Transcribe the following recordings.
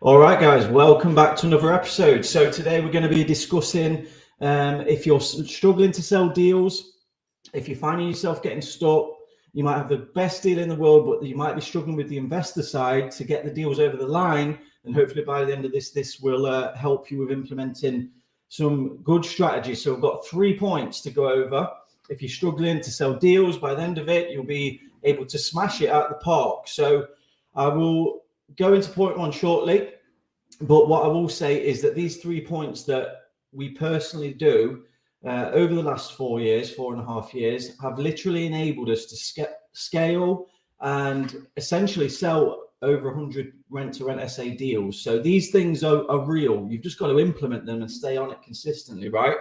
All right, guys, welcome back to another episode. So today we're going to be discussing if you're struggling to sell deals, if you're finding yourself getting stuck, you might have the best deal in the world, but you might be struggling with the investor side to get the deals over the line. And hopefully by the end of this will help you with implementing some good strategies. So we've got 3 points to go over. If you're struggling to sell deals, by the end of it, you'll be able to smash it out the park. So I will go into point 1 shortly. But what I will say is that these 3 points that we personally do over the last 4.5 years, have literally enabled us to scale and essentially sell over 100 rent-to-rent SA deals. So these things are real. You've just got to implement them and stay on it consistently, right?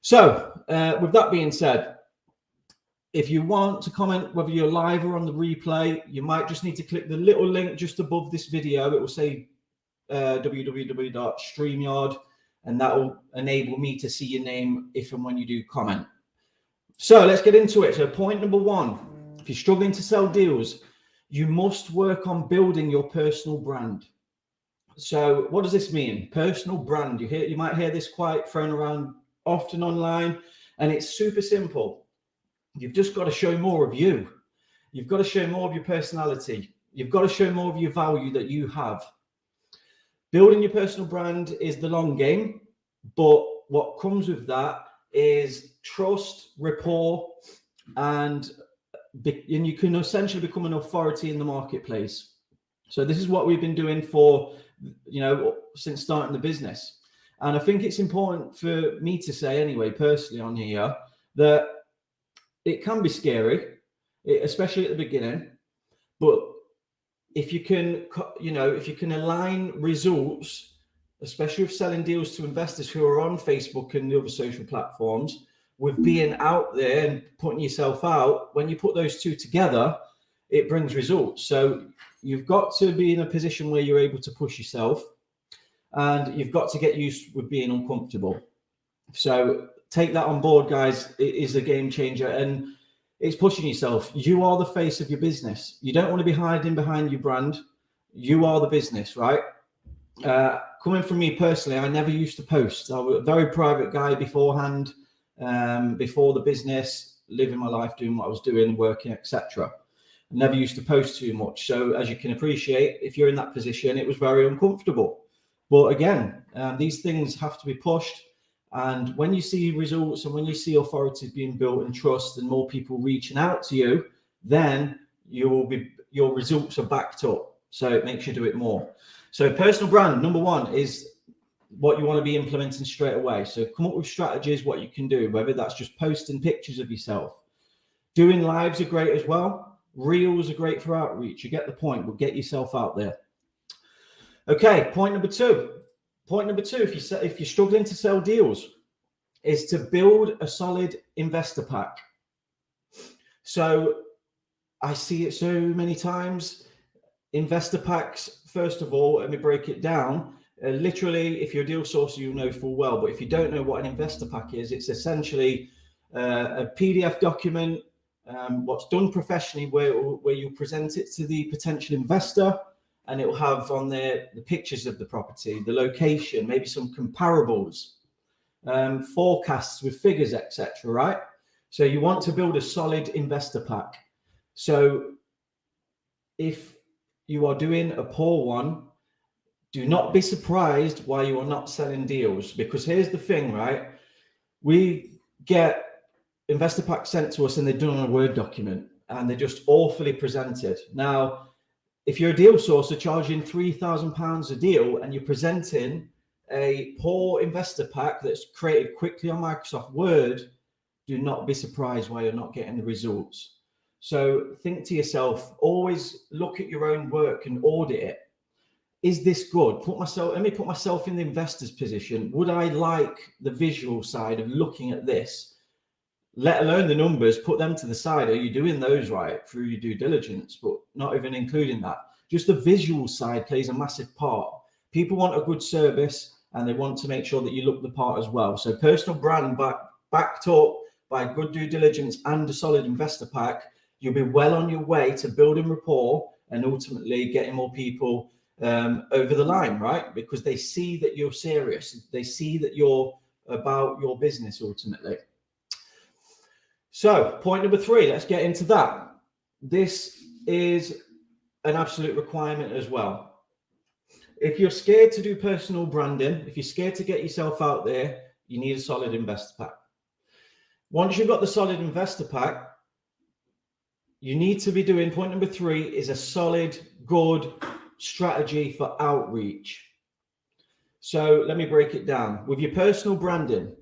So with that being said, if you want to comment, whether you're live or on the replay, you might just need to click the little link just above this video. It will say www.streamyard, and that will enable me to see your name if and when you do comment. So let's get into it. So point number 1, if you're struggling to sell deals, you must work on building your personal brand. So what does this mean? Personal brand. You might hear this quite thrown around often online, and it's super simple. You've just got to show more of you. You've got to show more of your personality. You've got to show more of your value that you have. Building your personal brand is the long game, but what comes with that is trust, rapport, and you can essentially become an authority in the marketplace. So this is what we've been doing for, since starting the business. And I think it's important for me to say anyway, personally on here, that it can be scary, especially at the beginning, but if you can align results, especially with selling deals to investors who are on Facebook and the other social platforms, with being out there and putting yourself out, when you put those two together, it brings results. So you've got to be in a position where you're able to push yourself, and you've got to get used with being uncomfortable. So take that on board, guys. It is a game changer, and it's pushing yourself. You are the face of your business. You don't want to be hiding behind your brand. You are the business, right? Coming from me personally, I never used to post. I was a very private guy beforehand, before the business, living my life, doing what I was doing, working, etc. I never used to post too much. So as you can appreciate, if you're in that position, it was very uncomfortable. But again, these things have to be pushed. And when you see results and when you see authorities being built and trust and more people reaching out to you, then your results are backed up. So it makes you do it more. So personal brand, number 1, is what you want to be implementing straight away. So come up with strategies, what you can do, whether that's just posting pictures of yourself. Doing lives are great as well. Reels are great for outreach. You get the point, but get yourself out there. Okay, point number 2. Point number 2, if you're struggling to sell deals, is to build a solid investor pack. So I see it so many times. Investor packs, first of all, let me break it down. Literally, if you're a deal sourcer, you'll know full well. But if you don't know what an investor pack is, it's essentially a PDF document, what's done professionally, where you present it to the potential investor. And it will have on there the pictures of the property, the location, maybe some comparables, forecasts with figures, etc. Right? So you want to build a solid investor pack. So if you are doing a poor one, do not be surprised why you are not selling deals. Because here's the thing, right? We get investor packs sent to us and they're done on a Word document and they're just awfully presented. Now, if you're a deal sourcer charging £3,000 a deal and you're presenting a poor investor pack that's created quickly on Microsoft Word, do not be surprised why you're not getting the results. So think to yourself, always look at your own work and audit it. Is this good? Let me put myself in the investor's position. Would I like the visual side of looking at this? Let alone the numbers, put them to the side. Are you doing those right through your due diligence? But not even including that. Just the visual side plays a massive part. People want a good service and they want to make sure that you look the part as well. So personal brand backed up by good due diligence and a solid investor pack, you'll be well on your way to building rapport and ultimately getting more people over the line, right? Because they see that you're serious. They see that you're about your business ultimately. So point number 3, let's get into that. This is an absolute requirement as well. If you're scared to do personal branding, if you're scared to get yourself out there, you need a solid investor pack. Once you've got the solid investor pack, you need to be doing, point number 3 is a solid, good strategy for outreach. So let me break it down. With your personal branding,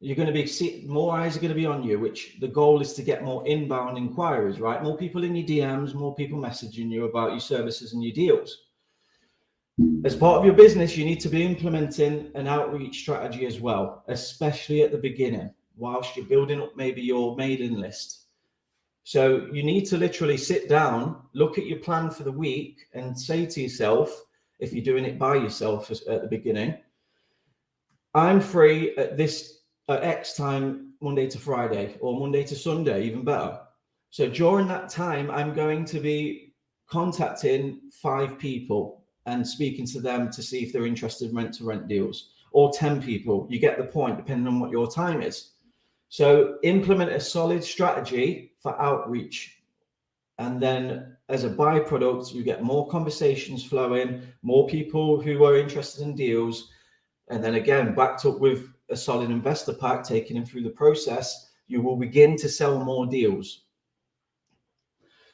you're going to be, more eyes are going to be on you, which the goal is to get more inbound inquiries, right? More people in your DMs, more people messaging you about your services and your deals. As part of your business, you need to be implementing an outreach strategy as well, especially at the beginning, whilst you're building up maybe your mailing list. So you need to literally sit down, look at your plan for the week and say to yourself, if you're doing it by yourself at the beginning, I'm free at X time, Monday to Friday, or Monday to Sunday, even better. So during that time, I'm going to be contacting 5 people and speaking to them to see if they're interested in rent-to-rent deals, or 10 people. You get the point, depending on what your time is. So implement a solid strategy for outreach. And then as a byproduct, you get more conversations flowing, more people who are interested in deals. And then again, backed up with a solid investor pack, taking them through the process, you will begin to sell more deals.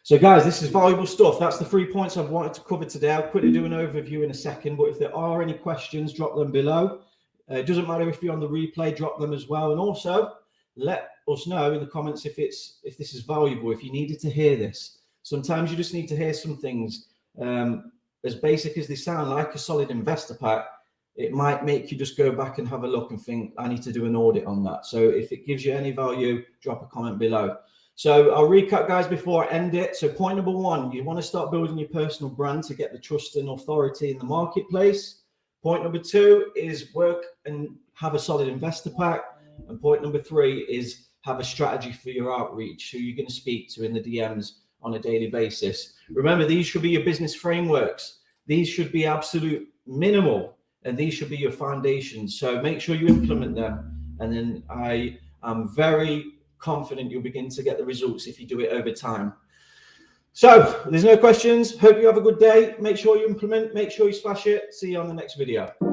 So guys, this is valuable stuff. That's the 3 points I've wanted to cover today. I'll quickly do an overview in a second, but if there are any questions, drop them below. It doesn't matter if you're on the replay, drop them as well. And also let us know in the comments if this is valuable, if you needed to hear this. Sometimes you just need to hear some things, as basic as they sound, like a solid investor pack. It might make you just go back and have a look and think, I need to do an audit on that. So if it gives you any value, drop a comment below. So I'll recap, guys, before I end it. So point number 1, you want to start building your personal brand to get the trust and authority in the marketplace. Point number 2 is work and have a solid investor pack. And point number 3 is have a strategy for your outreach, who you're going to speak to in the DMs on a daily basis. Remember, these should be your business frameworks. These should be absolute minimal, and these should be your foundations. So make sure you implement them. And then I am very confident you'll begin to get the results if you do it over time. So there's no questions. Hope you have a good day. Make sure you implement, make sure you smash it. See you on the next video.